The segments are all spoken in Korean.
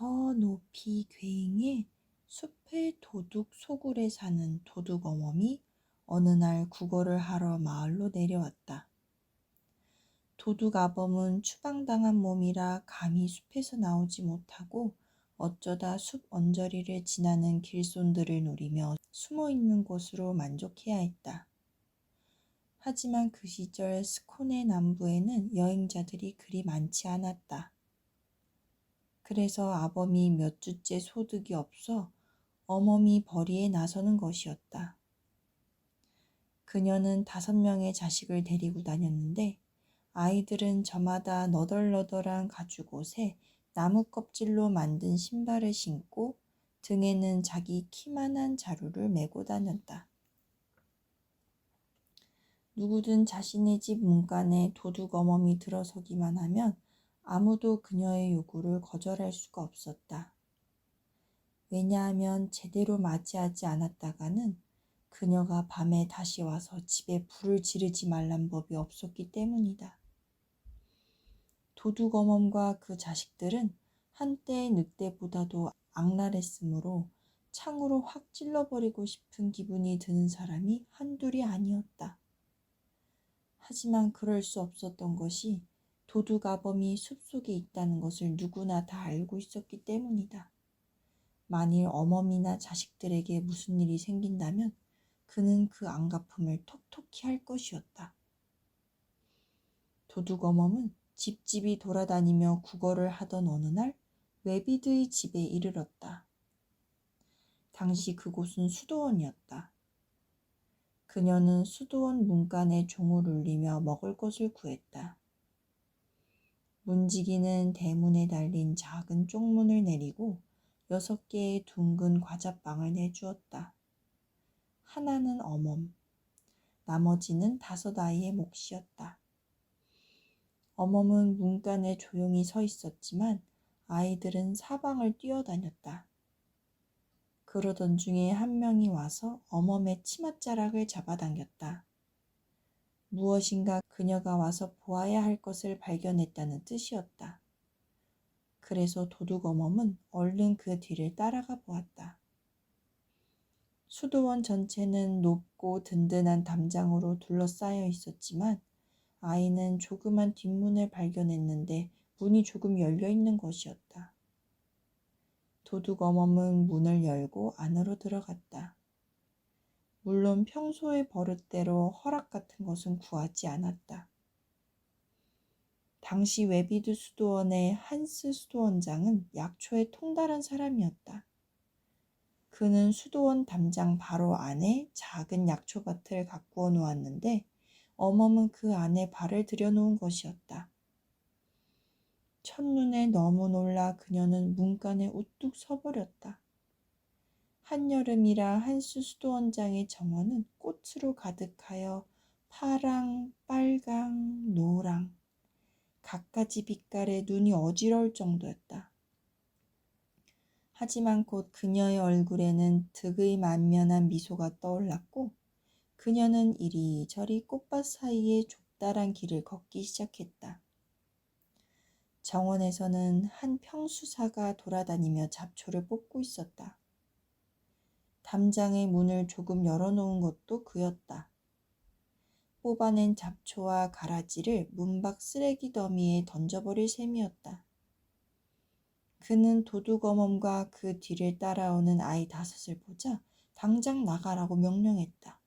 저 높이 괭에 숲의 도둑 소굴에 사는 도둑어멈이 어느 날 구걸을 하러 마을로 내려왔다. 도둑아범은 추방당한 몸이라 감히 숲에서 나오지 못하고 어쩌다 숲 언저리를 지나는 길손들을 노리며 숨어있는 곳으로 만족해야 했다. 하지만 그 시절 스콘의 남부에는 여행자들이 그리 많지 않았다. 그래서 아범이 몇 주째 소득이 없어 어멈이 벌이에 나서는 것이었다. 그녀는 5명의 자식을 데리고 다녔는데 아이들은 저마다 너덜너덜한 가죽옷에 나무 껍질로 만든 신발을 신고 등에는 자기 키만한 자루를 메고 다녔다. 누구든 자신의 집 문간에 도둑어멈이 들어서기만 하면 아무도 그녀의 요구를 거절할 수가 없었다. 왜냐하면 제대로 맞이하지 않았다가는 그녀가 밤에 다시 와서 집에 불을 지르지 말란 법이 없었기 때문이다. 도둑어멈과 그 자식들은 한때의 늑대보다도 악랄했으므로 창으로 확 찔러버리고 싶은 기분이 드는 사람이 한둘이 아니었다. 하지만 그럴 수 없었던 것이 도둑아범이 숲속에 있다는 것을 누구나 다 알고 있었기 때문이다. 만일 어멈이나 자식들에게 무슨 일이 생긴다면 그는 그 안갚음을 톡톡히 할 것이었다. 도둑어멈은 집집이 돌아다니며 구걸을 하던 어느 날 외비드의 집에 이르렀다. 당시 그곳은 수도원이었다. 그녀는 수도원 문간에 종을 울리며 먹을 것을 구했다. 문지기는 대문에 달린 작은 쪽문을 내리고 6개의 둥근 과자빵을 내주었다. 하나는 어멈, 나머지는 5아이의 몫이었다. 어멈은 문간에 조용히 서 있었지만 아이들은 사방을 뛰어다녔다. 그러던 중에 한 명이 와서 어멈의 치맛자락을 잡아당겼다. 무엇인가 그녀가 와서 보아야 할 것을 발견했다는 뜻이었다. 그래서 도둑어멈은 얼른 그 뒤를 따라가 보았다. 수도원 전체는 높고 든든한 담장으로 둘러싸여 있었지만 아이는 조그만 뒷문을 발견했는데 문이 조금 열려 있는 것이었다. 도둑어멈은 문을 열고 안으로 들어갔다. 물론 평소의 버릇대로 허락 같은 것은 구하지 않았다. 당시 외비드 수도원의 한스 수도원장은 약초에 통달한 사람이었다. 그는 수도원 담장 바로 안에 작은 약초밭을 가꾸어 놓았는데 어멈은 그 안에 발을 들여놓은 것이었다. 첫눈에 너무 놀라 그녀는 문간에 우뚝 서버렸다. 한여름이라 한스 수도원장의 정원은 꽃으로 가득하여 파랑, 빨강, 노랑, 갖가지 빛깔의 눈이 어지러울 정도였다. 하지만 곧 그녀의 얼굴에는 득의 만면한 미소가 떠올랐고 그녀는 이리저리 꽃밭 사이에 좁다란 길을 걷기 시작했다. 정원에서는 한 평수사가 돌아다니며 잡초를 뽑고 있었다. 담장의 문을 조금 열어놓은 것도 그였다. 뽑아낸 잡초와 가라지를 문 밖 쓰레기 더미에 던져버릴 셈이었다. 그는 도둑어멈과 그 뒤를 따라오는 아이 5을 보자 당장 나가라고 명령했다.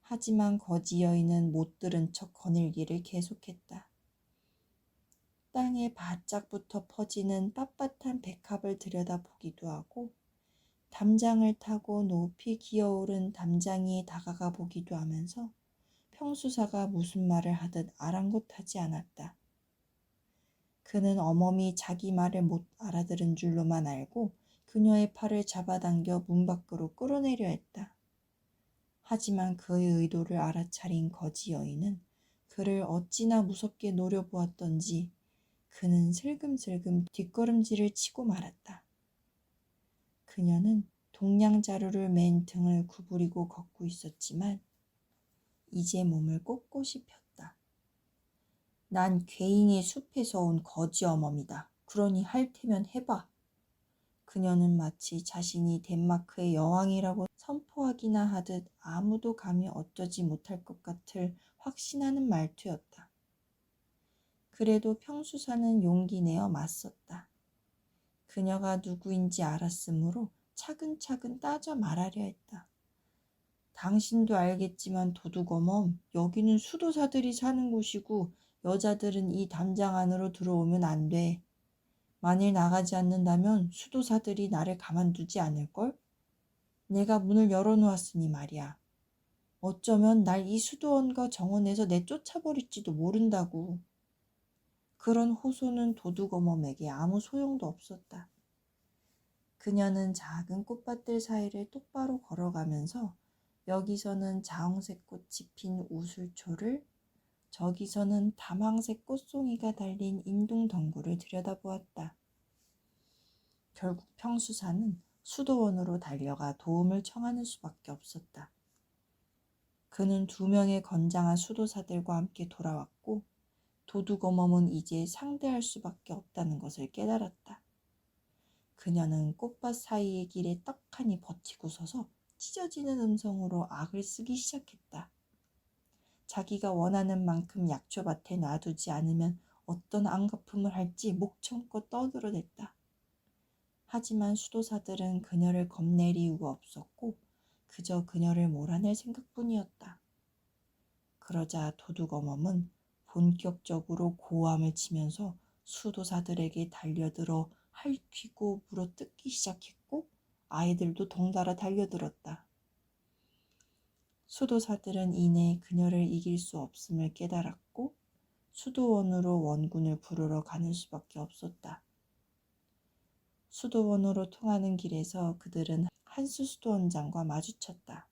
하지만 거지 여인은 못 들은 척 거닐기를 계속했다. 땅에 바짝 붙어 퍼지는 빳빳한 백합을 들여다보기도 하고 담장을 타고 높이 기어오른 담장이에 다가가 보기도 하면서 평수사가 무슨 말을 하듯 아랑곳하지 않았다. 그는 어멈이 자기 말을 못 알아들은 줄로만 알고 그녀의 팔을 잡아당겨 문 밖으로 끌어내려 했다. 하지만 그의 의도를 알아차린 거지 여인은 그를 어찌나 무섭게 노려보았던지 그는 슬금슬금 뒷걸음질을 치고 말았다. 그녀는 동냥자루를 맨 등을 구부리고 걷고 있었지만 이제 몸을 꼿꼿이 폈다. 난 괭의 숲에서 온 거지 어멈이다. 그러니 할 테면 해봐. 그녀는 마치 자신이 덴마크의 여왕이라고 선포하기나 하듯 아무도 감히 어쩌지 못할 것 같을 확신하는 말투였다. 그래도 평수사는 용기 내어 맞섰다. 그녀가 누구인지 알았으므로 차근차근 따져 말하려 했다. 당신도 알겠지만 도둑어멈, 여기는 수도사들이 사는 곳이고 여자들은 이 담장 안으로 들어오면 안 돼. 만일 나가지 않는다면 수도사들이 나를 가만두지 않을걸? 내가 문을 열어놓았으니 말이야. 어쩌면 날 이 수도원과 정원에서 내쫓아버릴지도 모른다고. 그런 호소는 도둑어멈에게 아무 소용도 없었다. 그녀는 작은 꽃밭들 사이를 똑바로 걸어가면서 여기서는 자홍색 꽃이 핀 우술초를, 저기서는 담황색 꽃송이가 달린 인둥덩굴을 들여다보았다. 결국 평수사는 수도원으로 달려가 도움을 청하는 수밖에 없었다. 그는 2명의 건장한 수도사들과 함께 돌아왔고 도둑어멈은 이제 상대할 수밖에 없다는 것을 깨달았다. 그녀는 꽃밭 사이의 길에 떡하니 버티고 서서 찢어지는 음성으로 악을 쓰기 시작했다. 자기가 원하는 만큼 약초밭에 놔두지 않으면 어떤 안갚음을 할지 목청껏 떠들어댔다. 하지만 수도사들은 그녀를 겁낼 이유가 없었고 그저 그녀를 몰아낼 생각뿐이었다. 그러자 도둑어멈은 본격적으로 고함을 치면서 수도사들에게 달려들어 핥히고 물어뜯기 시작했고 아이들도 덩달아 달려들었다. 수도사들은 이내 그녀를 이길 수 없음을 깨달았고 수도원으로 원군을 부르러 가는 수밖에 없었다. 수도원으로 통하는 길에서 그들은 한수 수도원장과 마주쳤다.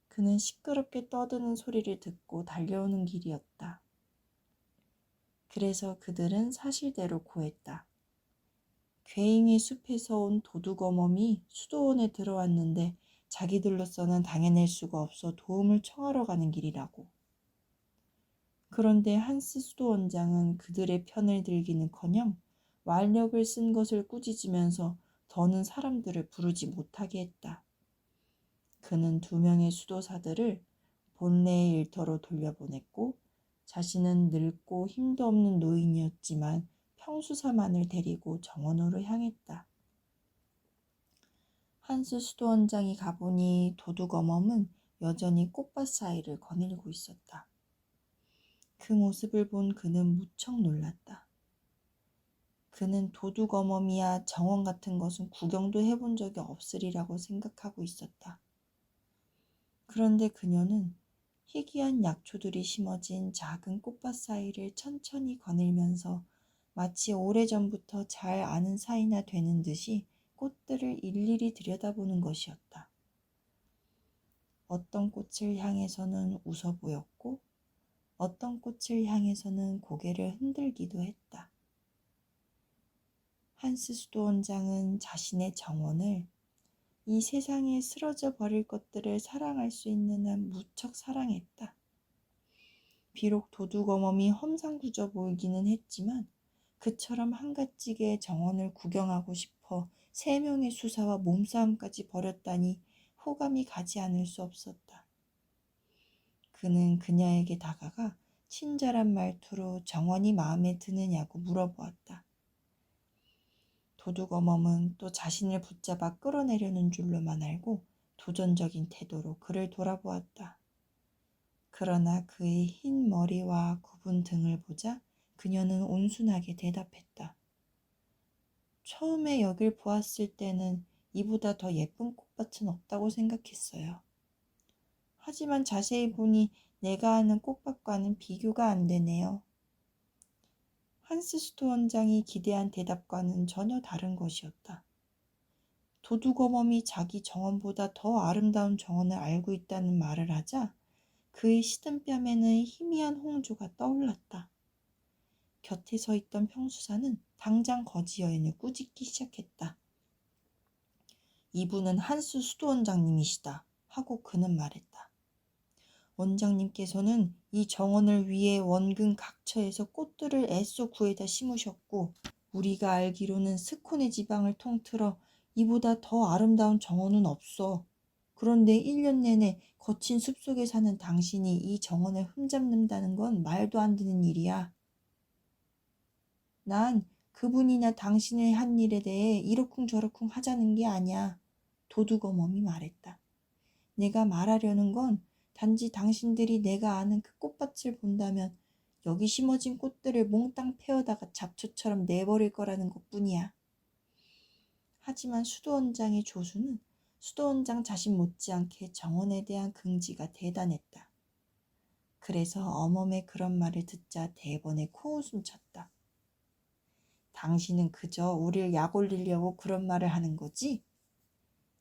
그는 시끄럽게 떠드는 소리를 듣고 달려오는 길이었다. 그래서 그들은 사실대로 고했다. 괴잉의 숲에서 온 도둑어멈이 수도원에 들어왔는데 자기들로서는 당해낼 수가 없어 도움을 청하러 가는 길이라고. 그런데 한스 수도원장은 그들의 편을 들기는커녕 완력을 쓴 것을 꾸짖으면서 더는 사람들을 부르지 못하게 했다. 그는 2명의 수도사들을 본래의 일터로 돌려보냈고 자신은 늙고 힘도 없는 노인이었지만 평수사만을 데리고 정원으로 향했다. 한스 수도원장이 가보니 도둑어멈은 여전히 꽃밭 사이를 거닐고 있었다. 그 모습을 본 그는 무척 놀랐다. 그는 도둑어멈이야 정원 같은 것은 구경도 해본 적이 없으리라고 생각하고 있었다. 그런데 그녀는 희귀한 약초들이 심어진 작은 꽃밭 사이를 천천히 거닐면서 마치 오래전부터 잘 아는 사이나 되는 듯이 꽃들을 일일이 들여다보는 것이었다. 어떤 꽃을 향해서는 웃어 보였고 어떤 꽃을 향해서는 고개를 흔들기도 했다. 한스 수도원장은 자신의 정원을 이 세상에 쓰러져 버릴 것들을 사랑할 수 있는 한 무척 사랑했다. 비록 도둑어멈이 험상궂어 보이기는 했지만 그처럼 한가지게 정원을 구경하고 싶어 3명의 수사와 몸싸움까지 벌였다니 호감이 가지 않을 수 없었다. 그는 그녀에게 다가가 친절한 말투로 정원이 마음에 드느냐고 물어보았다. 도둑어멈은 또 자신을 붙잡아 끌어내려는 줄로만 알고 도전적인 태도로 그를 돌아보았다. 그러나 그의 흰 머리와 굽은 등을 보자 그녀는 온순하게 대답했다. 처음에 여길 보았을 때는 이보다 더 예쁜 꽃밭은 없다고 생각했어요. 하지만 자세히 보니 내가 아는 꽃밭과는 비교가 안 되네요. 한스 수도원장이 기대한 대답과는 전혀 다른 것이었다. 도둑어멈이 자기 정원보다 더 아름다운 정원을 알고 있다는 말을 하자 그의 시든 뺨에는 희미한 홍조가 떠올랐다. 곁에 서 있던 평수사는 당장 거지 여인을 꾸짖기 시작했다. 이분은 한수 수도원장님이시다 하고 그는 말했다. 원장님께서는 이 정원을 위해 원근 각처에서 꽃들을 애써 구해다 심으셨고 우리가 알기로는 스코네 지방을 통틀어 이보다 더 아름다운 정원은 없어. 그런데 1년 내내 거친 숲속에 사는 당신이 이 정원을 흠잡는다는 건 말도 안 되는 일이야. 난 그분이나 당신의 한 일에 대해 이러쿵저러쿵 하자는 게 아니야. 도둑어멈이 말했다. 내가 말하려는 건 단지 당신들이 내가 아는 그 꽃밭을 본다면 여기 심어진 꽃들을 몽땅 패어다가 잡초처럼 내버릴 거라는 것뿐이야. 하지만 수도원장의 조수는 수도원장 자신 못지않게 정원에 대한 긍지가 대단했다. 그래서 어멈의 그런 말을 듣자 대번에 코웃음 쳤다. 당신은 그저 우릴 약 올리려고 그런 말을 하는 거지?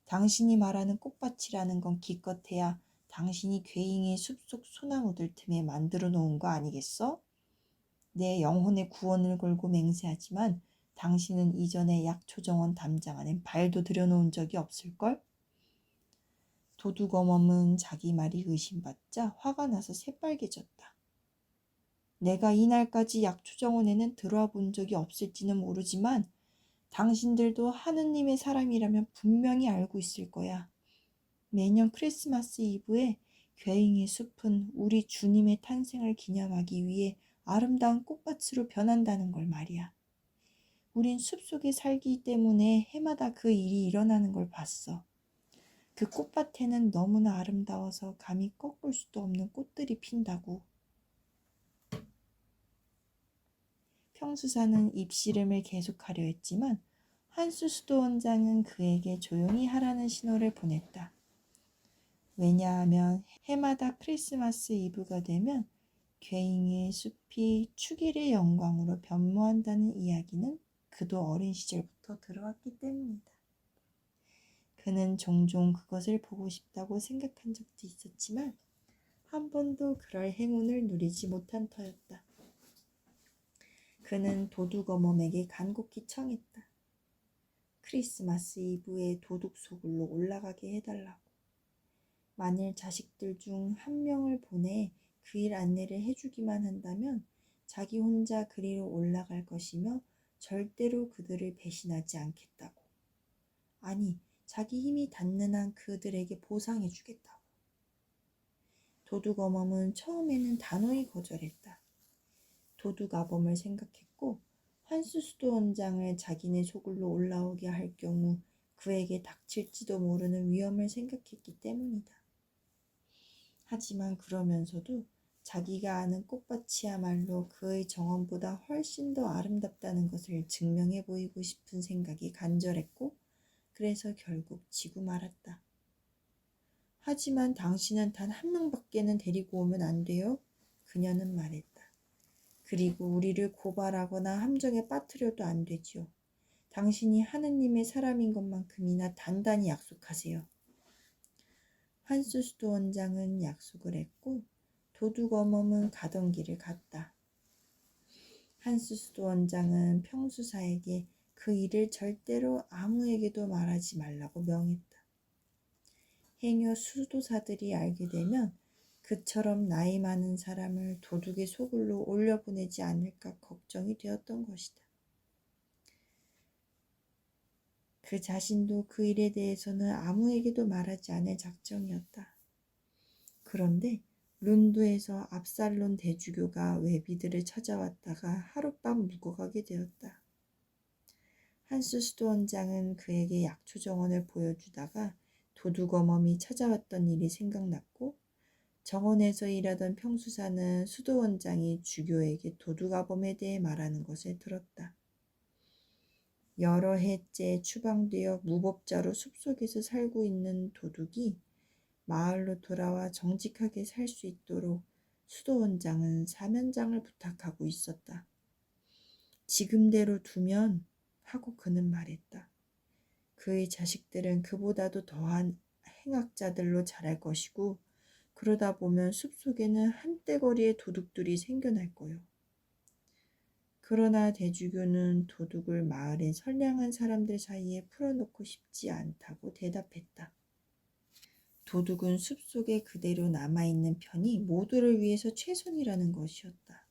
당신이 말하는 꽃밭이라는 건 기껏해야 당신이 괴잉의 숲속 소나무들 틈에 만들어 놓은 거 아니겠어? 내 영혼의 구원을 걸고 맹세하지만 당신은 이전에 약초정원 담장 안엔 발도 들여놓은 적이 없을걸? 도둑어멈은 자기 말이 의심받자 화가 나서 새빨개졌다. 내가 이날까지 약초정원에는 들어와 본 적이 없을지는 모르지만 당신들도 하느님의 사람이라면 분명히 알고 있을 거야. 매년 크리스마스 이브에 괴잉의 숲은 우리 주님의 탄생을 기념하기 위해 아름다운 꽃밭으로 변한다는 걸 말이야. 우린 숲속에 살기 때문에 해마다 그 일이 일어나는 걸 봤어. 그 꽃밭에는 너무나 아름다워서 감히 꺾을 수도 없는 꽃들이 핀다고. 평수사는 입씨름을 계속하려 했지만 한수 수도원장은 그에게 조용히 하라는 신호를 보냈다. 왜냐하면 해마다 크리스마스 이브가 되면 괴잉의 숲이 축일의 영광으로 변모한다는 이야기는 그도 어린 시절부터 들어왔기 때문이다. 그는 종종 그것을 보고 싶다고 생각한 적도 있었지만 한 번도 그럴 행운을 누리지 못한 터였다. 그는 도둑어멈에게 간곡히 청했다. 크리스마스 이브에 도둑 소굴로 올라가게 해달라고. 만일 자식들 중 한 명을 보내 그 일 안내를 해주기만 한다면 자기 혼자 그리로 올라갈 것이며 절대로 그들을 배신하지 않겠다고. 아니, 자기 힘이 닿는 한 그들에게 보상해주겠다고. 도둑어멈은 처음에는 단호히 거절했다. 도둑아범을 생각했고 한수 수도원장을 자기네 소굴로 올라오게 할 경우 그에게 닥칠지도 모르는 위험을 생각했기 때문이다. 하지만 그러면서도 자기가 아는 꽃밭이야말로 그의 정원보다 훨씬 더 아름답다는 것을 증명해 보이고 싶은 생각이 간절했고 그래서 결국 지고 말았다. 하지만 당신은 단 한 명밖에는 데리고 오면 안 돼요? 그녀는 말했다. 그리고 우리를 고발하거나 함정에 빠뜨려도 안 되지요. 당신이 하느님의 사람인 것만큼이나 단단히 약속하세요. 한수 수도원장은 약속을 했고 도둑어멈은 가던 길을 갔다. 한수 수도원장은 평수사에게 그 일을 절대로 아무에게도 말하지 말라고 명했다. 행여 수도사들이 알게 되면 그처럼 나이 많은 사람을 도둑의 소굴로 올려보내지 않을까 걱정이 되었던 것이다. 그 자신도 그 일에 대해서는 아무에게도 말하지 않을 작정이었다. 그런데 룬두에서 압살론 대주교가 외비들을 찾아왔다가 하룻밤 묵어가게 되었다. 한수 수도원장은 그에게 약초정원을 보여주다가 도둑어멈이 찾아왔던 일이 생각났고 정원에서 일하던 평수사는 수도원장이 주교에게 도둑아범에 대해 말하는 것을 들었다. 여러 해째 추방되어 무법자로 숲속에서 살고 있는 도둑이 마을로 돌아와 정직하게 살 수 있도록 수도원장은 사면장을 부탁하고 있었다. 지금대로 두면 하고 그는 말했다. 그의 자식들은 그보다도 더한 행악자들로 자랄 것이고 그러다 보면 숲속에는 한때거리의 도둑들이 생겨날 거요. 그러나 대주교는 도둑을 마을의 선량한 사람들 사이에 풀어놓고 싶지 않다고 대답했다. 도둑은 숲속에 그대로 남아있는 편이 모두를 위해서 최선이라는 것이었다.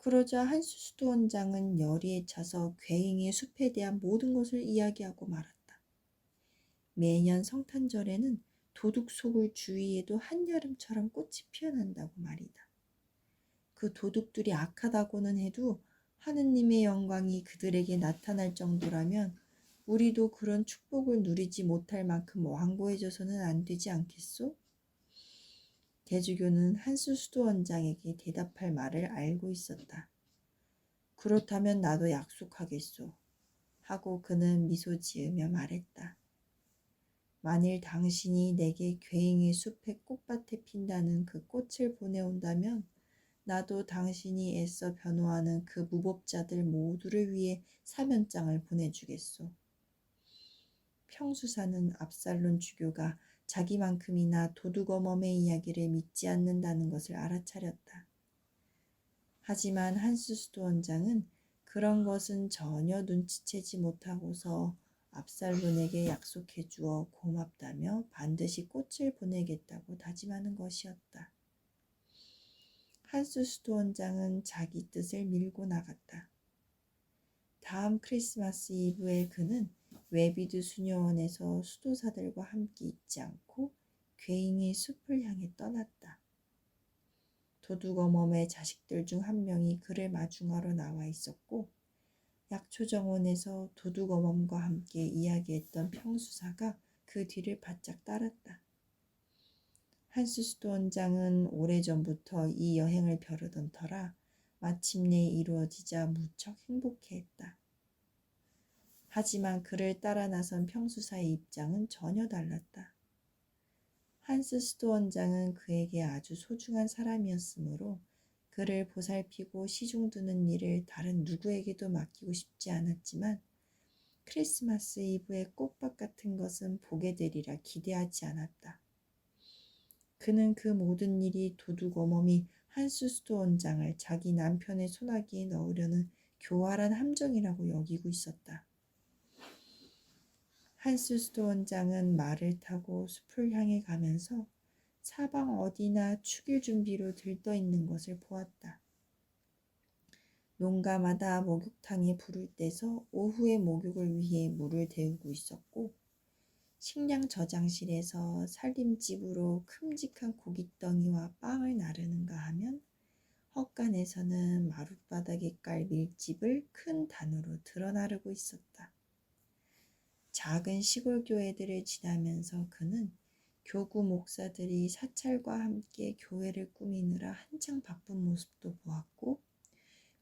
그러자 한수수도 원장은 열의에 차서 괴잉의 숲에 대한 모든 것을 이야기하고 말았다. 매년 성탄절에는 도둑 속을 주위에도 한여름처럼 꽃이 피어난다고 말이다. 그 도둑들이 악하다고는 해도 하느님의 영광이 그들에게 나타날 정도라면 우리도 그런 축복을 누리지 못할 만큼 완고해져서는 안 되지 않겠소? 대주교는 한수수도 원장에게 대답할 말을 알고 있었다. 그렇다면 나도 약속하겠소. 하고 그는 미소 지으며 말했다. 만일 당신이 내게 괴잉의 숲의 꽃밭에 핀다는 그 꽃을 보내온다면 나도 당신이 애써 변호하는 그 무법자들 모두를 위해 사면장을 보내주겠소. 평수사는 압살론 주교가 자기만큼이나 도둑어멈의 이야기를 믿지 않는다는 것을 알아차렸다. 하지만 한수수도 원장은 그런 것은 전혀 눈치채지 못하고서 압살론에게 약속해 주어 고맙다며 반드시 꽃을 보내겠다고 다짐하는 것이었다. 한수수도 원장은 자기 뜻을 밀고 나갔다. 다음 크리스마스 이브에 그는 웨비드 수녀원에서 수도사들과 함께 있지 않고 괴잉의 숲을 향해 떠났다. 도둑어멈의 자식들 중 한 명이 그를 마중하러 나와 있었고 약초정원에서 도둑어멈과 함께 이야기했던 평수사가 그 뒤를 바짝 따랐다. 한수수도 원장은 오래전부터 이 여행을 벼르던 터라 마침내 이루어지자 무척 행복해했다. 하지만 그를 따라 나선 평수사의 입장은 전혀 달랐다. 한스스도 원장은 그에게 아주 소중한 사람이었으므로 그를 보살피고 시중두는 일을 다른 누구에게도 맡기고 싶지 않았지만 크리스마스 이브의 꽃밭 같은 것은 보게 되리라 기대하지 않았다. 그는 그 모든 일이 도둑어멈이 한스스도 원장을 자기 남편의 소나기에 넣으려는 교활한 함정이라고 여기고 있었다. 한스스도 원장은 말을 타고 숲을 향해 가면서 사방 어디나 축일 준비로 들떠 있는 것을 보았다. 농가마다 목욕탕에 불을 떼서 오후에 목욕을 위해 물을 데우고 있었고 식량 저장실에서 살림집으로 큼직한 고깃덩이와 빵을 나르는가 하면 헛간에서는 마룻바닥에 깔 밀집을 큰 단으로 드러 나르고 있었다. 작은 시골 교회들을 지나면서 그는 교구 목사들이 사찰과 함께 교회를 꾸미느라 한창 바쁜 모습도 보았고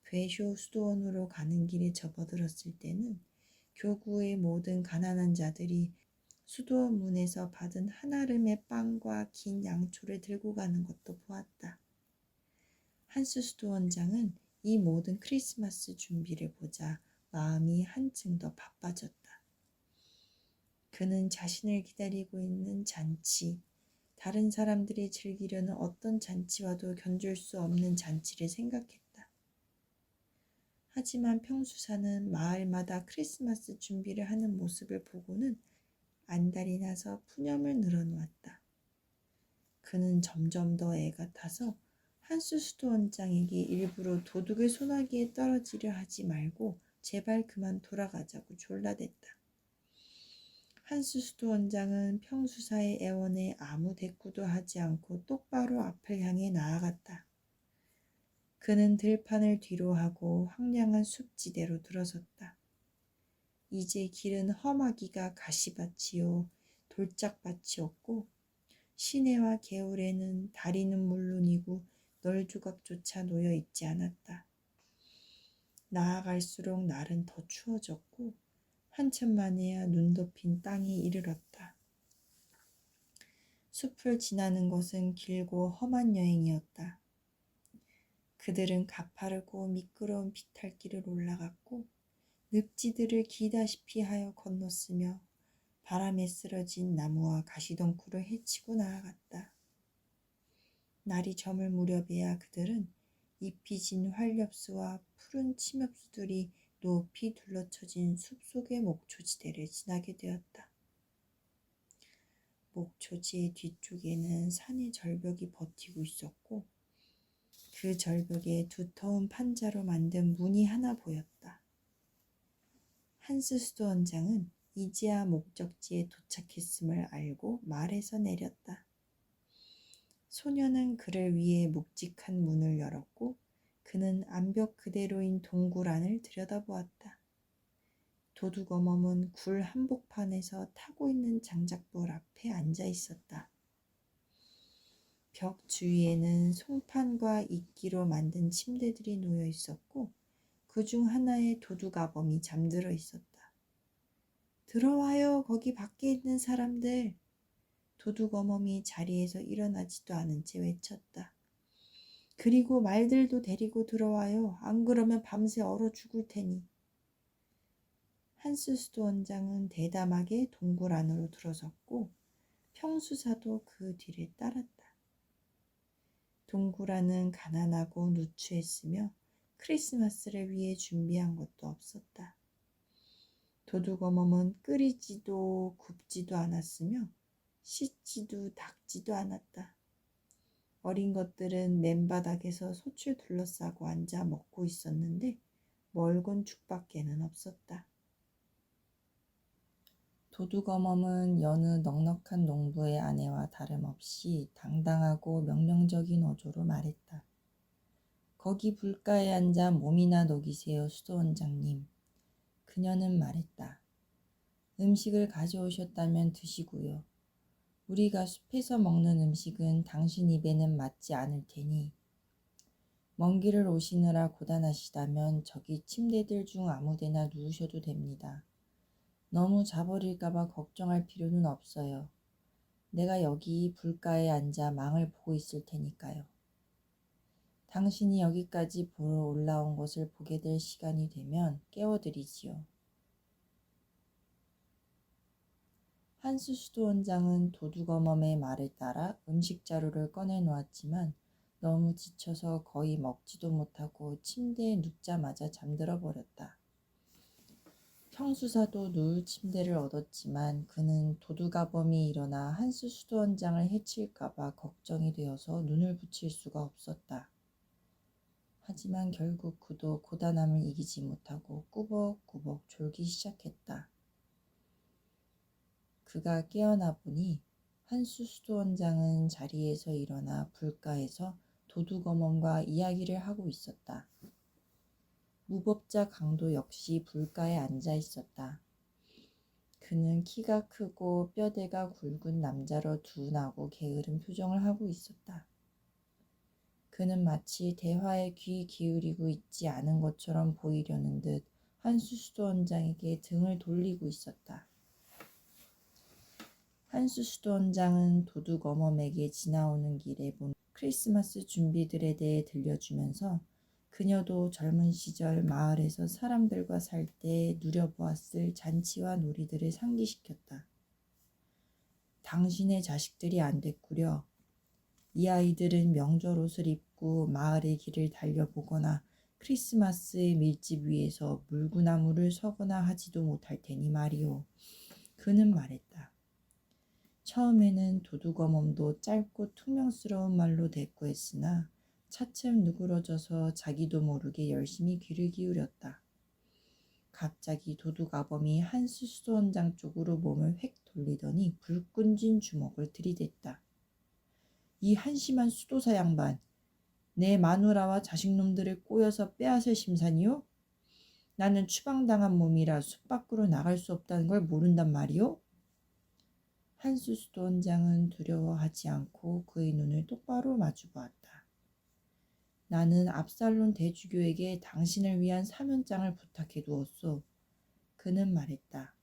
괴쇼 수도원으로 가는 길에 접어들었을 때는 교구의 모든 가난한 자들이 수도원 문에서 받은 한아름의 빵과 긴 양초를 들고 가는 것도 보았다. 한스 수도원장은 이 모든 크리스마스 준비를 보자 마음이 한층 더 바빠졌다. 그는 자신을 기다리고 있는 잔치, 다른 사람들이 즐기려는 어떤 잔치와도 견줄 수 없는 잔치를 생각했다. 하지만 평수사는 마을마다 크리스마스 준비를 하는 모습을 보고는 안달이 나서 푸념을 늘어놓았다. 그는 점점 더 애가 타서 한수 수도원장에게 일부러 도둑의 소나기에 떨어지려 하지 말고 제발 그만 돌아가자고 졸라댔다. 한수 수도원장은 평수사의 애원에 아무 대꾸도 하지 않고 똑바로 앞을 향해 나아갔다. 그는 들판을 뒤로 하고 황량한 숲지대로 들어섰다. 이제 길은 험하기가 가시밭이요 돌짝밭이었고 시내와 개울에는 다리는 물론이고 널조각조차 놓여 있지 않았다. 나아갈수록 날은 더 추워졌고 한참 만에야 눈 덮인 땅에 이르렀다. 숲을 지나는 것은 길고 험한 여행이었다. 그들은 가파르고 미끄러운 비탈길을 올라갔고 늪지들을 기다시피 하여 건넜으며 바람에 쓰러진 나무와 가시덩굴을 헤치고 나아갔다. 날이 저물 무렵에야 그들은 잎이 진 활엽수와 푸른 침엽수들이 높이 둘러쳐진 숲속의 목초지대를 지나게 되었다. 목초지의 뒤쪽에는 산의 절벽이 버티고 있었고 그 절벽에 두터운 판자로 만든 문이 하나 보였다. 한스 수도원장은 이제야 목적지에 도착했음을 알고 말에서 내렸다. 소녀는 그를 위해 묵직한 문을 열었고 그는 암벽 그대로인 동굴 안을 들여다보았다. 도둑어멈은 굴 한복판에서 타고 있는 장작불 앞에 앉아 있었다. 벽 주위에는 송판과 이끼로 만든 침대들이 놓여 있었고 그 중 하나에 도둑아범이 잠들어 있었다. 들어와요, 거기 밖에 있는 사람들. 도둑어멈이 자리에서 일어나지도 않은 채 외쳤다. 그리고 말들도 데리고 들어와요. 안 그러면 밤새 얼어 죽을 테니. 한스 수도원장은 대담하게 동굴 안으로 들어섰고 평수사도 그 뒤를 따랐다. 동굴 안은 가난하고 누추했으며 크리스마스를 위해 준비한 것도 없었다. 도둑어멈은 끓이지도 굽지도 않았으며 씻지도 닦지도 않았다. 어린 것들은 맨바닥에서 솥을 둘러싸고 앉아 먹고 있었는데 멀곤 죽밖에는 없었다. 도둑어멈은 여느 넉넉한 농부의 아내와 다름없이 당당하고 명령적인 어조로 말했다. 거기 불가에 앉아 몸이나 녹이세요, 수도원장님. 그녀는 말했다. 음식을 가져오셨다면 드시고요. 우리가 숲에서 먹는 음식은 당신 입에는 맞지 않을 테니 먼 길을 오시느라 고단하시다면 저기 침대들 중 아무데나 누우셔도 됩니다. 너무 자버릴까봐 걱정할 필요는 없어요. 내가 여기 불가에 앉아 망을 보고 있을 테니까요. 당신이 여기까지 보러 올라온 것을 보게 될 시간이 되면 깨워드리지요. 한스 수도원장은 도둑어멈의 말에 따라 음식 자루를 꺼내 놓았지만 너무 지쳐서 거의 먹지도 못하고 침대에 눕자마자 잠들어 버렸다. 평수사도 누울 침대를 얻었지만 그는 도둑아범이 일어나 한스 수도원장을 해칠까봐 걱정이 되어서 눈을 붙일 수가 없었다. 하지만 결국 그도 고단함을 이기지 못하고 꾸벅꾸벅 졸기 시작했다. 그가 깨어나 보니 한수 수도원장은 자리에서 일어나 불가에서 도둑어멈과 이야기를 하고 있었다. 무법자 강도 역시 불가에 앉아 있었다. 그는 키가 크고 뼈대가 굵은 남자로 둔하고 게으른 표정을 하고 있었다. 그는 마치 대화에 귀 기울이고 있지 않은 것처럼 보이려는 듯 한수 수도원장에게 등을 돌리고 있었다. 한수 수도원장은 도둑어멈에게 지나오는 길에 본 크리스마스 준비들에 대해 들려주면서 그녀도 젊은 시절 마을에서 사람들과 살 때 누려보았을 잔치와 놀이들을 상기시켰다. 당신의 자식들이 안 됐구려. 이 아이들은 명절 옷을 입고 마을의 길을 달려보거나 크리스마스의 밀집 위에서 물구나무를 서거나 하지도 못할 테니 말이오. 그는 말했다. 처음에는 도둑어멈도 짧고 퉁명스러운 말로 대꾸했으나 차츰 누그러져서 자기도 모르게 열심히 귀를 기울였다. 갑자기 도둑아범이 한수 수도원장 쪽으로 몸을 획 돌리더니 불끈진 주먹을 들이댔다. 이 한심한 수도사 양반, 내 마누라와 자식놈들을 꼬여서 빼앗을 심산이요? 나는 추방당한 몸이라 숲 밖으로 나갈 수 없다는 걸 모른단 말이오? 한수 수도원장은 두려워하지 않고 그의 눈을 똑바로 마주보았다. 나는 압살론 대주교에게 당신을 위한 사면장을 부탁해 두었소. 그는 말했다.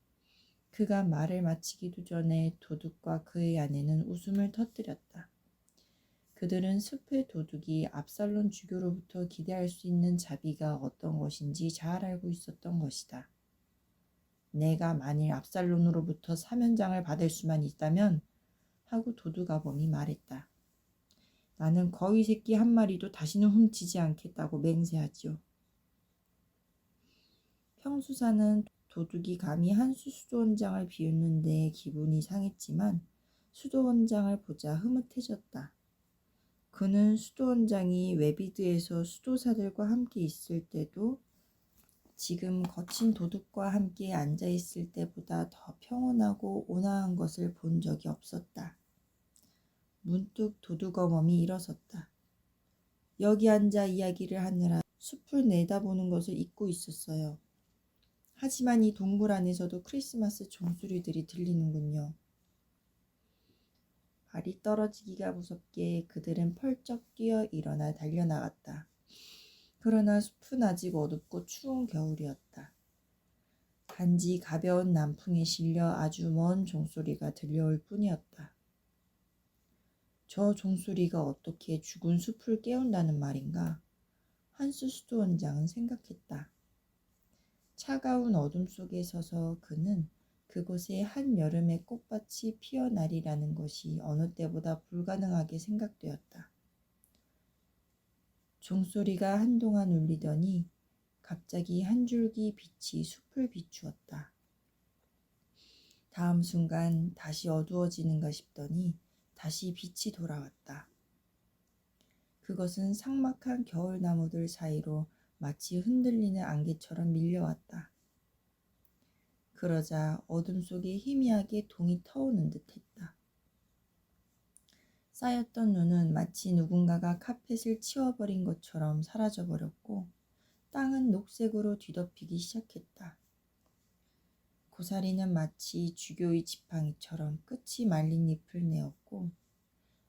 그가 말을 마치기도 전에 도둑과 그의 아내는 웃음을 터뜨렸다. 그들은 숲의 도둑이 압살론 주교로부터 기대할 수 있는 자비가 어떤 것인지 잘 알고 있었던 것이다. 내가 만일 압살론으로부터 사면장을 받을 수만 있다면 하고 도둑아범이 말했다. 나는 거위 새끼 한 마리도 다시는 훔치지 않겠다고 맹세하지요. 평수사는 도둑이 감히 한수 수도원장을 비웃는데 기분이 상했지만 수도원장을 보자 흐뭇해졌다. 그는 수도원장이 웨비드에서 수도사들과 함께 있을 때도 지금 거친 도둑과 함께 앉아 있을 때보다 더 평온하고 온화한 것을 본 적이 없었다. 문득 도둑어멈이 일어섰다. 여기 앉아 이야기를 하느라 숲을 내다보는 것을 잊고 있었어요. 하지만 이 동굴 안에서도 크리스마스 종소리들이 들리는군요. 발이 떨어지기가 무섭게 그들은 펄쩍 뛰어 일어나 달려나갔다. 그러나 숲은 아직 어둡고 추운 겨울이었다. 단지 가벼운 남풍에 실려 아주 먼 종소리가 들려올 뿐이었다. 저 종소리가 어떻게 죽은 숲을 깨운다는 말인가? 한스 수도원장은 생각했다. 차가운 어둠 속에 서서 그는 그곳에 한여름의 꽃밭이 피어나리라는 것이 어느 때보다 불가능하게 생각되었다. 종소리가 한동안 울리더니 갑자기 한 줄기 빛이 숲을 비추었다. 다음 순간 다시 어두워지는가 싶더니 다시 빛이 돌아왔다. 그것은 삭막한 겨울나무들 사이로 마치 흔들리는 안개처럼 밀려왔다. 그러자 어둠 속에 희미하게 동이 터오는 듯했다. 쌓였던 눈은 마치 누군가가 카펫을 치워버린 것처럼 사라져버렸고 땅은 녹색으로 뒤덮이기 시작했다. 고사리는 마치 주교의 지팡이처럼 끝이 말린 잎을 내었고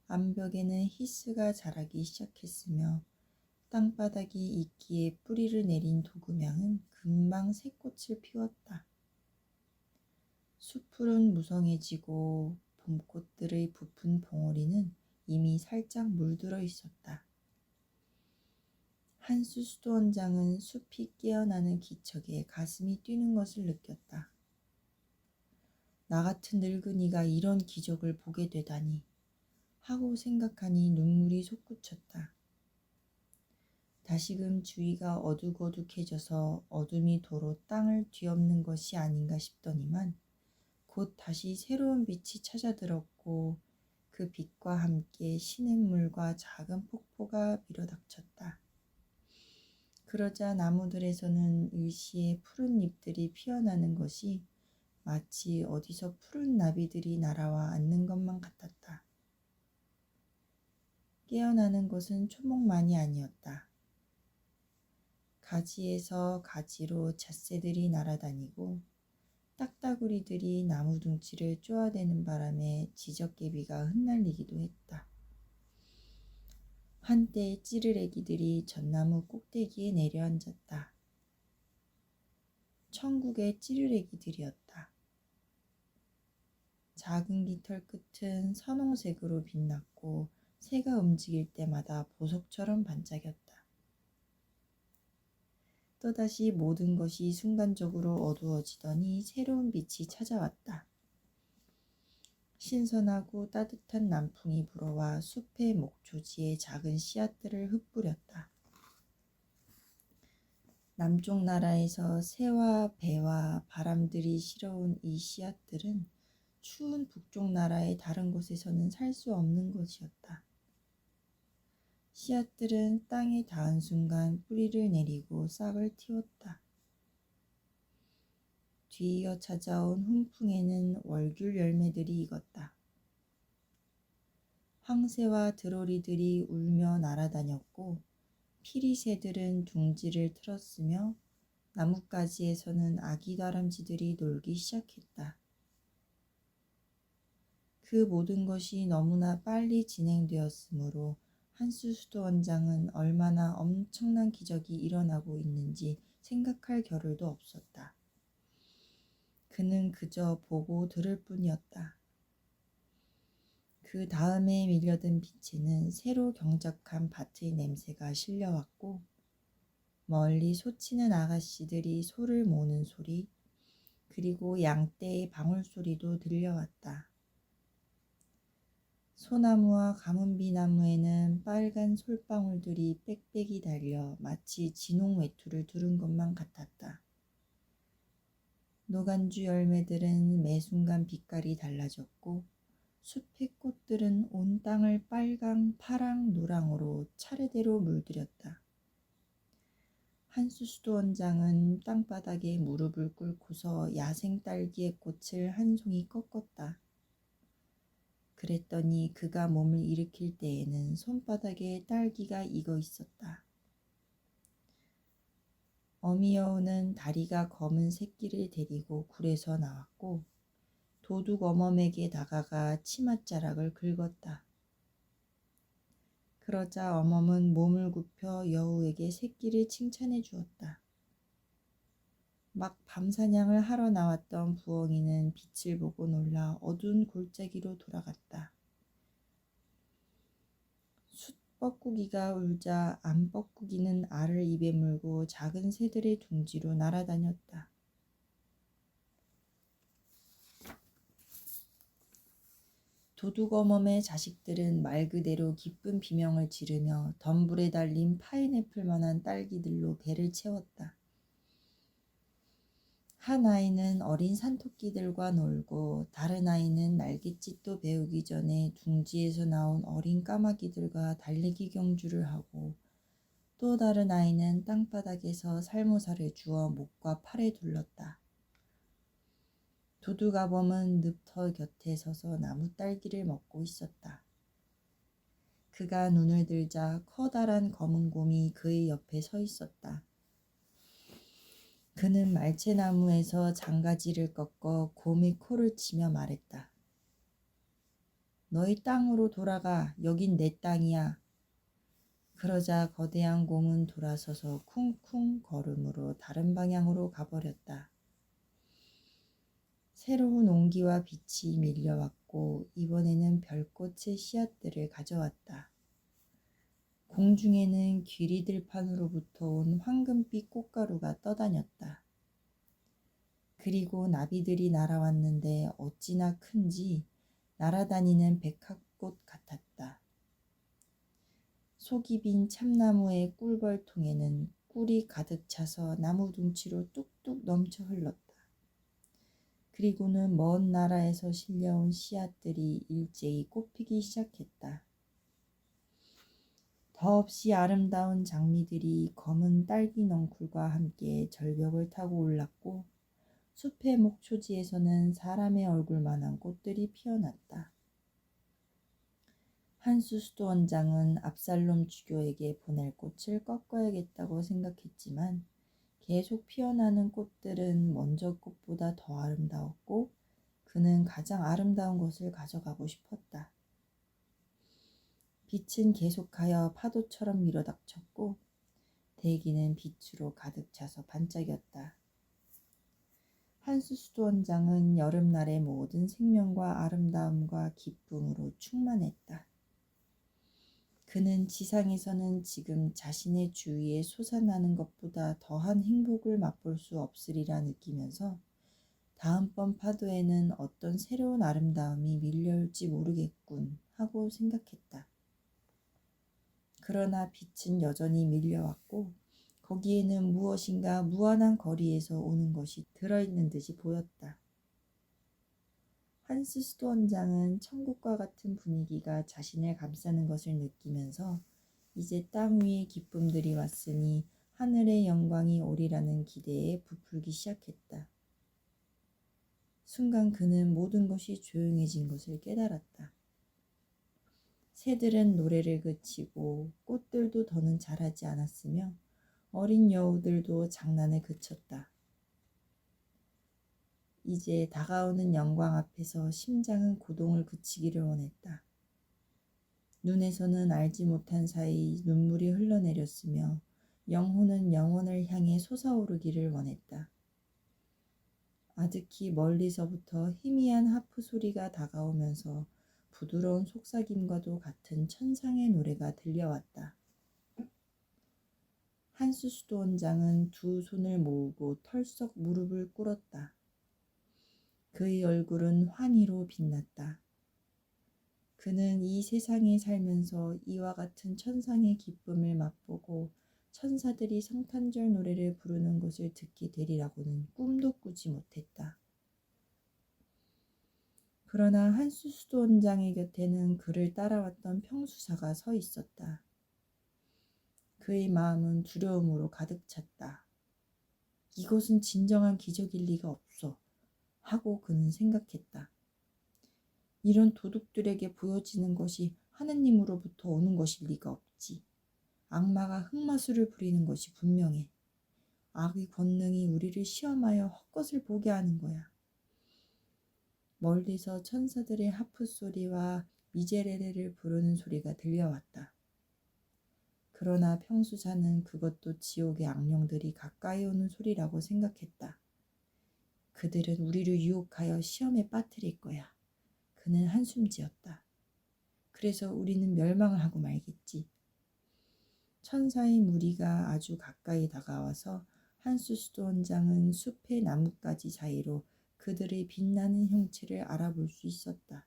암벽에는 히스가 자라기 시작했으며 땅바닥이 이끼에 뿌리를 내린 도금향은 금방 새 꽃을 피웠다. 숲풀은 무성해지고 봄꽃들의 부푼 봉오리는 이미 살짝 물들어 있었다. 한수 수도원장은 숲이 깨어나는 기척에 가슴이 뛰는 것을 느꼈다. 나 같은 늙은이가 이런 기적을 보게 되다니 하고 생각하니 눈물이 솟구쳤다. 다시금 주위가 어둑어둑해져서 어둠이 도로 땅을 뒤엎는 것이 아닌가 싶더니만 곧 다시 새로운 빛이 찾아들었고 그 빛과 함께 시냇물과 작은 폭포가 밀어닥쳤다. 그러자 나무들에서는 일시에 푸른 잎들이 피어나는 것이 마치 어디서 푸른 나비들이 날아와 앉는 것만 같았다. 깨어나는 것은 초목만이 아니었다. 가지에서 가지로 잣새들이 날아다니고 딱따구리들이 나무 둥치를 쪼아대는 바람에 지적개비가 흩날리기도 했다. 한때 찌르레기들이 전나무 꼭대기에 내려앉았다. 천국의 찌르레기들이었다. 작은 깃털 끝은 선홍색으로 빛났고 새가 움직일 때마다 보석처럼 반짝였다. 또다시 모든 것이 순간적으로 어두워지더니 새로운 빛이 찾아왔다. 신선하고 따뜻한 남풍이 불어와 숲의 목초지에 작은 씨앗들을 흩뿌렸다. 남쪽 나라에서 새와 배와 바람들이 실어온 이 씨앗들은 추운 북쪽 나라의 다른 곳에서는 살 수 없는 것이었다. 씨앗들은 땅에 닿은 순간 뿌리를 내리고 싹을 틔웠다. 뒤이어 찾아온 훈풍에는 월귤 열매들이 익었다. 황새와 드로리들이 울며 날아다녔고 피리새들은 둥지를 틀었으며 나뭇가지에서는 아기 다람쥐들이 놀기 시작했다. 그 모든 것이 너무나 빨리 진행되었으므로 한수 수도원장은 얼마나 엄청난 기적이 일어나고 있는지 생각할 겨를도 없었다. 그는 그저 보고 들을 뿐이었다. 그 다음에 밀려든 빛에는 새로 경작한 밭의 냄새가 실려왔고 멀리 소치는 아가씨들이 소를 모는 소리 그리고 양떼의 방울소리도 들려왔다. 소나무와 가문비나무에는 빨간 솔방울들이 빽빽이 달려 마치 진홍 외투를 두른 것만 같았다. 노간주 열매들은 매 순간 빛깔이 달라졌고 숲의 꽃들은 온 땅을 빨강, 파랑, 노랑으로 차례대로 물들였다. 한수수도 원장은 땅바닥에 무릎을 꿇고서 야생 딸기의 꽃을 한 송이 꺾었다. 그랬더니 그가 몸을 일으킬 때에는 손바닥에 딸기가 익어 있었다. 어미여우는 다리가 검은 새끼를 데리고 굴에서 나왔고 도둑 어멈에게 다가가 치맛자락을 긁었다. 그러자 어멈은 몸을 굽혀 여우에게 새끼를 칭찬해 주었다. 막 밤사냥을 하러 나왔던 부엉이는 빛을 보고 놀라 어두운 골짜기로 돌아갔다. 숯뻐꾸기가 울자 암뻐꾸기는 알을 입에 물고 작은 새들의 둥지로 날아다녔다. 도둑어멈의 자식들은 말 그대로 기쁜 비명을 지르며 덤불에 달린 파인애플만한 딸기들로 배를 채웠다. 한 아이는 어린 산토끼들과 놀고 다른 아이는 날갯짓도 배우기 전에 둥지에서 나온 어린 까마귀들과 달리기 경주를 하고 또 다른 아이는 땅바닥에서 살모사를 주워 목과 팔에 둘렀다. 도둑아범은 늪터 곁에 서서 나무 딸기를 먹고 있었다. 그가 눈을 들자 커다란 검은 곰이 그의 옆에 서 있었다. 그는 말채나무에서 장가지를 꺾어 곰의 코를 치며 말했다. 너희 땅으로 돌아가. 여긴 내 땅이야. 그러자 거대한 곰은 돌아서서 쿵쿵 걸음으로 다른 방향으로 가버렸다. 새로운 온기와 빛이 밀려왔고 이번에는 별꽃의 씨앗들을 가져왔다. 공중에는 귀리들판으로부터 온 황금빛 꽃가루가 떠다녔다. 그리고 나비들이 날아왔는데 어찌나 큰지 날아다니는 백합꽃 같았다. 속이 빈 참나무의 꿀벌통에는 꿀이 가득 차서 나무 둥치로 뚝뚝 넘쳐 흘렀다. 그리고는 먼 나라에서 실려온 씨앗들이 일제히 꽃피기 시작했다. 더없이 아름다운 장미들이 검은 딸기 넝쿨과 함께 절벽을 타고 올랐고 숲의 목초지에서는 사람의 얼굴만한 꽃들이 피어났다. 한수수도 원장은 압살롬 주교에게 보낼 꽃을 꺾어야겠다고 생각했지만 계속 피어나는 꽃들은 먼저 꽃보다 더 아름다웠고 그는 가장 아름다운 것을 가져가고 싶었다. 빛은 계속하여 파도처럼 밀어닥쳤고 대기는 빛으로 가득 차서 반짝였다. 한수수도 원장은 여름날의 모든 생명과 아름다움과 기쁨으로 충만했다. 그는 지상에서는 지금 자신의 주위에 솟아나는 것보다 더한 행복을 맛볼 수 없으리라 느끼면서 다음번 파도에는 어떤 새로운 아름다움이 밀려올지 모르겠군 하고 생각했다. 그러나 빛은 여전히 밀려왔고 거기에는 무엇인가 무한한 거리에서 오는 것이 들어있는 듯이 보였다. 한스스도 원장은 천국과 같은 분위기가 자신을 감싸는 것을 느끼면서 이제 땅 위에 기쁨들이 왔으니 하늘의 영광이 오리라는 기대에 부풀기 시작했다. 순간 그는 모든 것이 조용해진 것을 깨달았다. 새들은 노래를 그치고 꽃들도 더는 자라지 않았으며 어린 여우들도 장난을 그쳤다. 이제 다가오는 영광 앞에서 심장은 고동을 그치기를 원했다. 눈에서는 알지 못한 사이 눈물이 흘러내렸으며 영혼은 영혼을 향해 솟아오르기를 원했다. 아득히 멀리서부터 희미한 하프 소리가 다가오면서 부드러운 속삭임과도 같은 천상의 노래가 들려왔다. 한수수도 원장은 두 손을 모으고 털썩 무릎을 꿇었다. 그의 얼굴은 환희로 빛났다. 그는 이 세상에 살면서 이와 같은 천상의 기쁨을 맛보고 천사들이 성탄절 노래를 부르는 것을 듣게 되리라고는 꿈도 꾸지 못했다. 그러나 한수 수도원장의 곁에는 그를 따라왔던 평수사가 서 있었다. 그의 마음은 두려움으로 가득 찼다. 이것은 진정한 기적일 리가 없어 하고 그는 생각했다. 이런 도둑들에게 보여지는 것이 하느님으로부터 오는 것일 리가 없지. 악마가 흑마술을 부리는 것이 분명해. 악의 권능이 우리를 시험하여 헛것을 보게 하는 거야. 멀리서 천사들의 하프 소리와 미제레레를 부르는 소리가 들려왔다. 그러나 평수사는 그것도 지옥의 악령들이 가까이 오는 소리라고 생각했다. 그들은 우리를 유혹하여 시험에 빠뜨릴 거야. 그는 한숨 지었다. 그래서 우리는 멸망을 하고 말겠지. 천사의 무리가 아주 가까이 다가와서 한수 수도원장은 숲의 나뭇가지 사이로 그들의 빛나는 형체를 알아볼 수 있었다.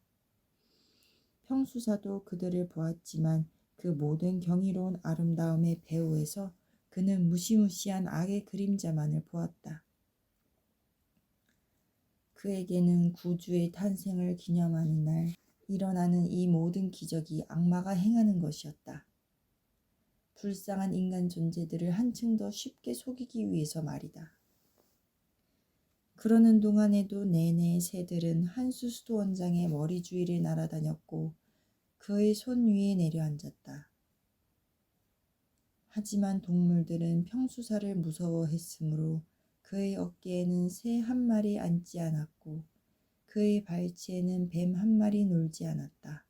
평수사도 그들을 보았지만 그 모든 경이로운 아름다움의 배후에서 그는 무시무시한 악의 그림자만을 보았다. 그에게는 구주의 탄생을 기념하는 날 일어나는 이 모든 기적이 악마가 행하는 것이었다. 불쌍한 인간 존재들을 한층 더 쉽게 속이기 위해서 말이다. 그러는 동안에도 내내 새들은 한수 수도원장의 머리 주위를 날아다녔고 그의 손 위에 내려앉았다. 하지만 동물들은 평수사를 무서워했으므로 그의 어깨에는 새 한 마리 앉지 않았고 그의 발치에는 뱀 한 마리 놀지 않았다.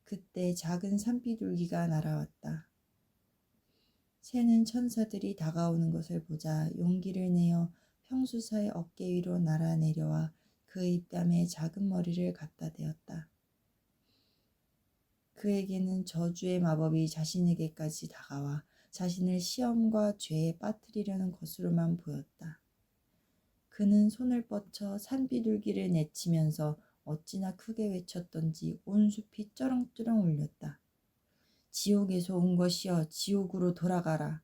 그때 작은 산비둘기가 날아왔다. 새는 천사들이 다가오는 것을 보자 용기를 내어 평수사의 어깨 위로 날아내려와 그의 뺨에 작은 머리를 갖다 대었다. 그에게는 저주의 마법이 자신에게까지 다가와 자신을 시험과 죄에 빠뜨리려는 것으로만 보였다. 그는 손을 뻗쳐 산비둘기를 내치면서 어찌나 크게 외쳤던지 온 숲이 쩌렁쩌렁 울렸다. 지옥에서 온 것이여 지옥으로 돌아가라.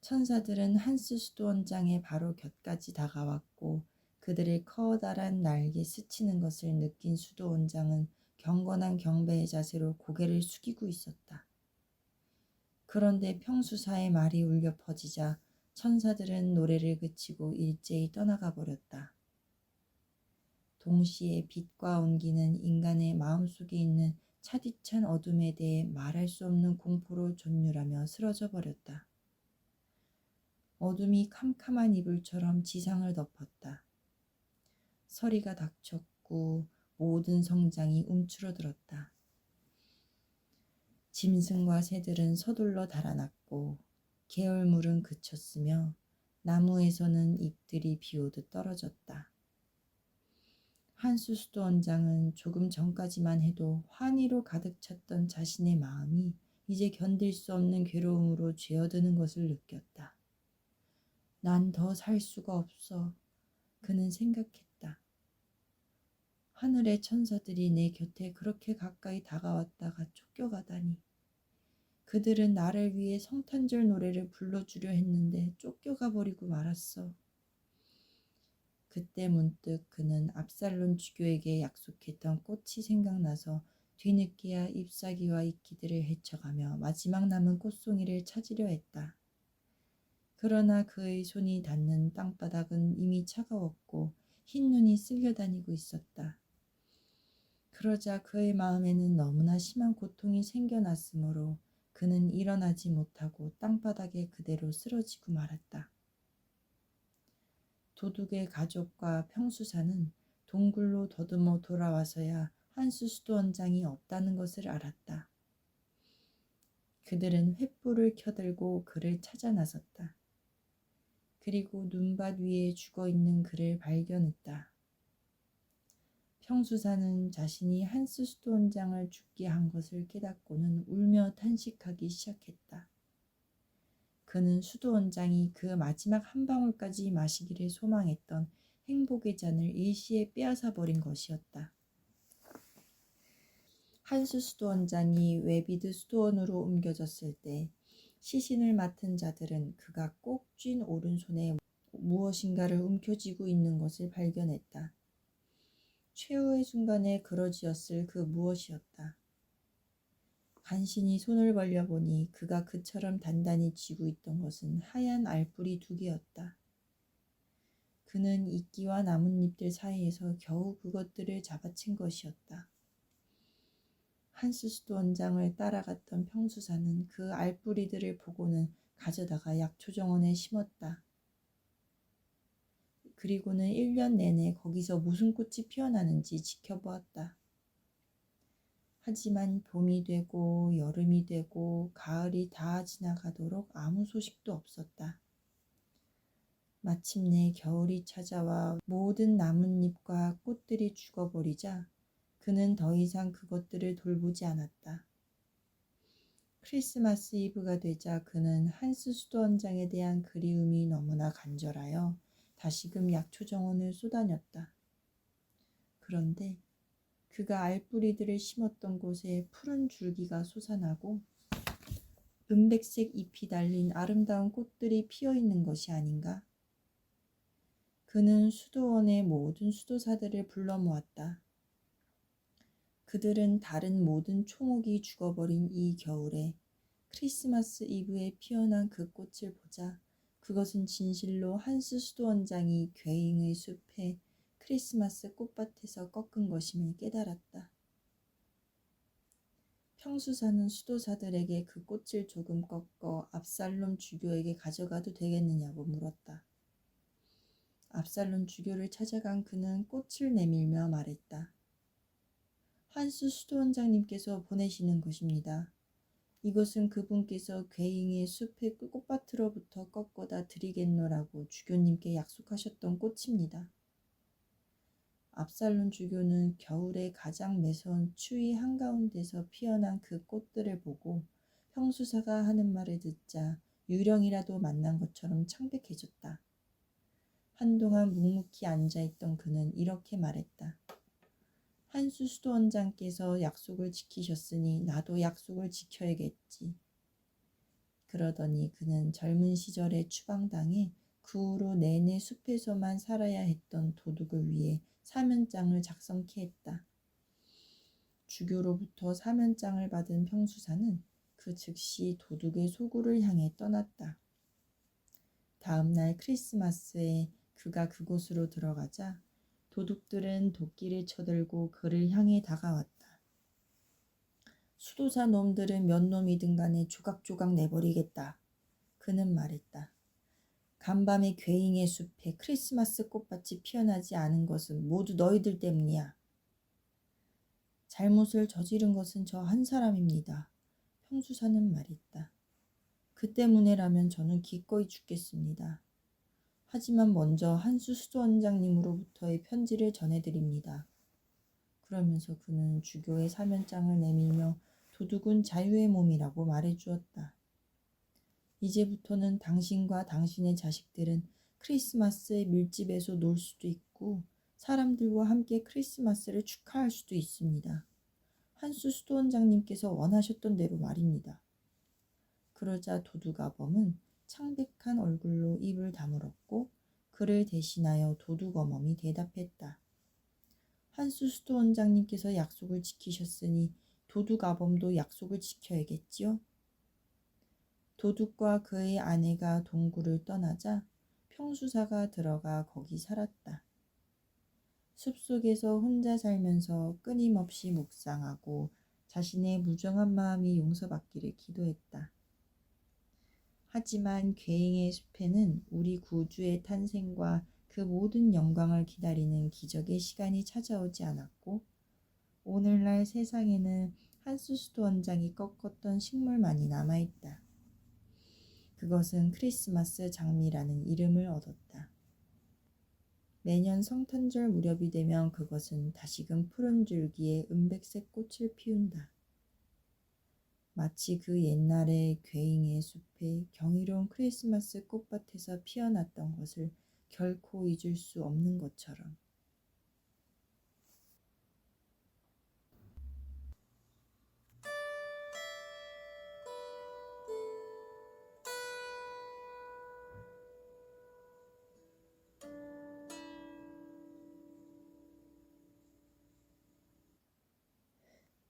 천사들은 한스 수도원장의 바로 곁까지 다가왔고 그들의 커다란 날개 스치는 것을 느낀 수도원장은 경건한 경배의 자세로 고개를 숙이고 있었다. 그런데 평수사의 말이 울려 퍼지자 천사들은 노래를 그치고 일제히 떠나가 버렸다. 동시에 빛과 온기는 인간의 마음속에 있는 차디찬 어둠에 대해 말할 수 없는 공포로 존율하며 쓰러져 버렸다. 어둠이 캄캄한 이불처럼 지상을 덮었다. 서리가 닥쳤고 모든 성장이 움츠러들었다. 짐승과 새들은 서둘러 달아났고 개울물은 그쳤으며 나무에서는 잎들이 비오듯 떨어졌다. 한수 수도원장은 조금 전까지만 해도 환희로 가득 찼던 자신의 마음이 이제 견딜 수 없는 괴로움으로 죄어드는 것을 느꼈다. 난 더 살 수가 없어. 그는 생각했다. 하늘의 천사들이 내 곁에 그렇게 가까이 다가왔다가 쫓겨가다니. 그들은 나를 위해 성탄절 노래를 불러주려 했는데 쫓겨가 버리고 말았어. 그때 문득 그는 압살론 주교에게 약속했던 꽃이 생각나서 뒤늦게야 잎사귀와 이끼들을 헤쳐가며 마지막 남은 꽃송이를 찾으려 했다. 그러나 그의 손이 닿는 땅바닥은 이미 차가웠고 흰 눈이 쓸려다니고 있었다. 그러자 그의 마음에는 너무나 심한 고통이 생겨났으므로 그는 일어나지 못하고 땅바닥에 그대로 쓰러지고 말았다. 도둑의 가족과 평수사는 동굴로 더듬어 돌아와서야 한수 수도원장이 없다는 것을 알았다. 그들은 횃불을 켜들고 그를 찾아 나섰다. 그리고 눈밭 위에 죽어있는 그를 발견했다. 평수사는 자신이 한스 수도원장을 죽게 한 것을 깨닫고는 울며 탄식하기 시작했다. 그는 수도원장이 그 마지막 한 방울까지 마시기를 소망했던 행복의 잔을 일시에 빼앗아 버린 것이었다. 한수 수도원장이 웨비드 수도원으로 옮겨졌을 때 시신을 맡은 자들은 그가 꼭 쥔 오른손에 무엇인가를 움켜쥐고 있는 것을 발견했다. 최후의 순간에 그러지었을 그 무엇이었다. 간신히 손을 벌려보니 그가 그처럼 단단히 쥐고 있던 것은 하얀 알뿌리 2개였다. 그는 이끼와 나뭇잎들 사이에서 겨우 그것들을 잡아챈 것이었다. 한스 수도원장을 따라갔던 평수사는 그 알뿌리들을 보고는 가져다가 약초정원에 심었다. 그리고는 1년 내내 거기서 무슨 꽃이 피어나는지 지켜보았다. 하지만 봄이 되고 여름이 되고 가을이 다 지나가도록 아무 소식도 없었다. 마침내 겨울이 찾아와 모든 나뭇잎과 꽃들이 죽어버리자 그는 더 이상 그것들을 돌보지 않았다. 크리스마스 이브가 되자 그는 한스 수도원장에 대한 그리움이 너무나 간절하여 다시금 약초정원을 쏘다녔다. 그런데 그가 알뿌리들을 심었던 곳에 푸른 줄기가 솟아나고 은백색 잎이 달린 아름다운 꽃들이 피어있는 것이 아닌가? 그는 수도원의 모든 수도사들을 불러 모았다. 그들은 다른 모든 초목이 죽어버린 이 겨울에 크리스마스 이브에 피어난 그 꽃을 보자 그것은 진실로 한스 수도원장이 괴잉의 숲에 크리스마스 꽃밭에서 꺾은 것임을 깨달았다. 평수사는 수도사들에게 그 꽃을 조금 꺾어 압살롬 주교에게 가져가도 되겠느냐고 물었다. 압살롬 주교를 찾아간 그는 꽃을 내밀며 말했다. 한스 수도원장님께서 보내시는 것입니다. 이것은 그분께서 괴잉의 숲의 꽃밭으로부터 꺾어다 드리겠노라고 주교님께 약속하셨던 꽃입니다. 압살롬 주교는 겨울의 가장 매서운 추위 한가운데서 피어난 그 꽃들을 보고 평수사가 하는 말을 듣자 유령이라도 만난 것처럼 창백해졌다. 한동안 묵묵히 앉아있던 그는 이렇게 말했다. 한수 수도원장께서 약속을 지키셨으니 나도 약속을 지켜야겠지. 그러더니 그는 젊은 시절의 추방당해 그 후로 내내 숲에서만 살아야 했던 도둑을 위해 사면장을 작성케 했다. 주교로부터 사면장을 받은 평수사는 그 즉시 도둑의 소굴을 향해 떠났다. 다음 날 크리스마스에 그가 그곳으로 들어가자 도둑들은 도끼를 쳐들고 그를 향해 다가왔다. 수도사 놈들은 몇 놈이든 간에 조각조각 내버리겠다. 그는 말했다. 간밤에 괴잉의 숲에 크리스마스 꽃밭이 피어나지 않은 것은 모두 너희들 때문이야. 잘못을 저지른 것은 저 한 사람입니다. 평수사는 말했다. 그 때문에라면 저는 기꺼이 죽겠습니다. 하지만 먼저 한수 수도원장님으로부터의 편지를 전해드립니다. 그러면서 그는 주교의 사면장을 내밀며 도둑은 자유의 몸이라고 말해주었다. 이제부터는 당신과 당신의 자식들은 크리스마스의 밀집에서 놀 수도 있고 사람들과 함께 크리스마스를 축하할 수도 있습니다. 한수 수도원장님께서 원하셨던 대로 말입니다. 그러자 도둑아범은 창백한 얼굴로 입을 다물었고 그를 대신하여 도둑어멈이 대답했다. 한수 수도원장님께서 약속을 지키셨으니 도둑아범도 약속을 지켜야겠지요? 도둑과 그의 아내가 동굴을 떠나자 평수사가 들어가 거기 살았다. 숲속에서 혼자 살면서 끊임없이 묵상하고 자신의 무정한 마음이 용서받기를 기도했다. 하지만 괴잉의 숲에는 우리 구주의 탄생과 그 모든 영광을 기다리는 기적의 시간이 찾아오지 않았고 오늘날 세상에는 한수 수도원장이 꺾었던 식물만이 남아있다. 그것은 크리스마스 장미라는 이름을 얻었다. 매년 성탄절 무렵이 되면 그것은 다시금 푸른 줄기에 은백색 꽃을 피운다. 마치 그 옛날에 괴잉의 숲에 경이로운 크리스마스 꽃밭에서 피어났던 것을 결코 잊을 수 없는 것처럼.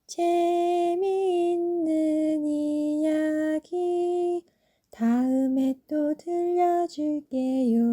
재미있는 이야기 다음에 또 들려줄게요.